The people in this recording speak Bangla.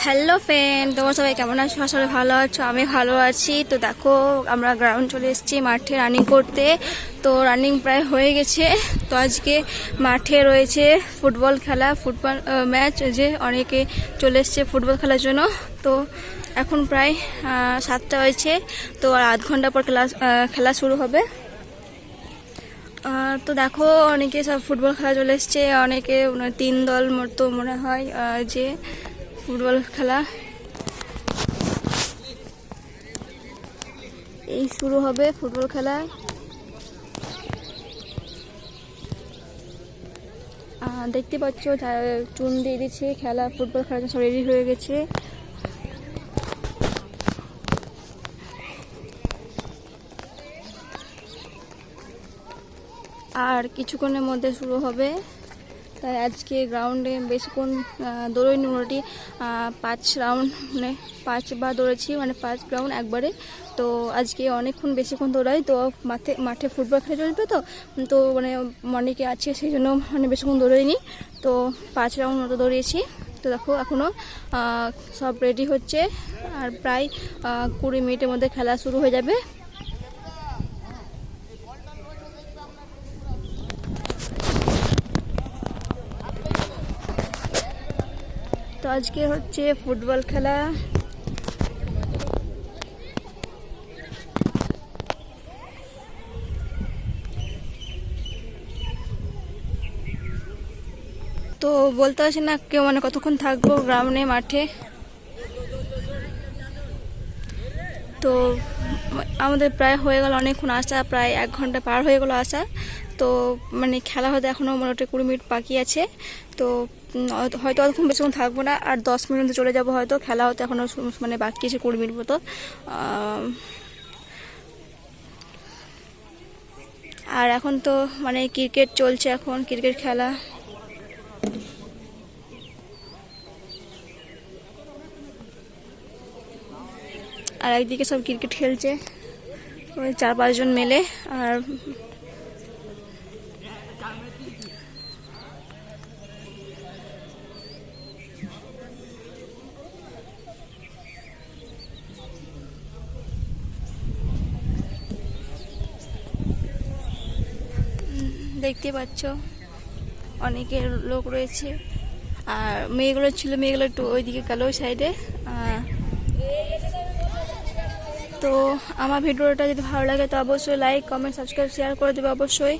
হ্যালো ফ্রেন্ড, তোমরা সবাই কেমন আছো? আসলে ভালো আছো? আমি ভালো আছি। তো দেখো, আমরা গ্রাউন্ড চলে এসেছি মাঠে রানিং করতে। তো রানিং প্রায় হয়ে গেছে। তো আজকে মাঠে রয়েছে ফুটবল খেলা, ফুটবল ম্যাচ, যে অনেকে চলে এসছে ফুটবল খেলার জন্য। তো এখন প্রায় 7টা হয়েছে। তো আর আধ ঘন্টা পর খেলা শুরু হবে। তো দেখো, অনেকে সব ফুটবল খেলা চলে এসছে, অনেকে 3 দল মতো মনে হয় যে ফুটবল খেলা এই শুরু হবে ফুটবল খেলা। দেখতে পাচ্ছ চুন দিয়ে দিচ্ছে, খেলা ফুটবল খেলার জন্য সব রেডি হয়ে গেছে। আর কিছুক্ষণের মধ্যে শুরু হবে। তাই আজকে গ্রাউন্ডে বেশিক্ষণ দৌড়ইনি, মোটামুটি 5 রাউন্ড, মানে 5 বার দৌড়েছি, মানে 5 রাউন্ড একবারে। তো আজকে অনেকক্ষণ বেশিক্ষণ দৌড়াই। তো মাঠে ফুটবল খেলা চলবে, তো মানে অনেকে আছে, সেই জন্য মানে বেশিক্ষণ দৌড়াইনি। তো 5 রাউন্ড মতো দৌড়িয়েছি। তো দেখো, এখনও সব রেডি হচ্ছে, আর প্রায় 20 মিনিটের মধ্যে খেলা শুরু হয়ে যাবে। তো আজকে হচ্ছে ফুটবল খেলা। তো বলতে পারছি না কেউ, মানে কতক্ষণ থাকবো গ্রাউন্ডে মাঠে। তো আমাদের প্রায় হয়ে গেল অনেকক্ষণ আসা, প্রায় 1 ঘন্টা পার হয়ে গেল আসা। তো মানে খেলা হতে এখনও মোটামুটি 20 মিনিট বাকি আছে। তো হয়তো অতক্ষণ বেশিক্ষণ থাকবো না, আর 10 মিনিট চলে যাবো হয়তো। খেলা হতে এখনও মানে বাকি আছে 20 মিনিট মতো। আর এখন তো মানে ক্রিকেট চলছে, এখন ক্রিকেট খেলা। আর একদিকে সব ক্রিকেট খেলছে, ওই 4-5 জন মেলে। আর দেখতে পাচ্ছ অনেকে লোক রয়েছে। আর মেয়েগুলো ছিল, মেয়েগুলো একটু ওইদিকে গেল, ওই সাইডে। তো আমার ভিডিওটা যদি ভালো লাগে তো অবশ্যই লাইক, কমেন্ট, সাবস্ক্রাইব, শেয়ার করে দেবে অবশ্যই।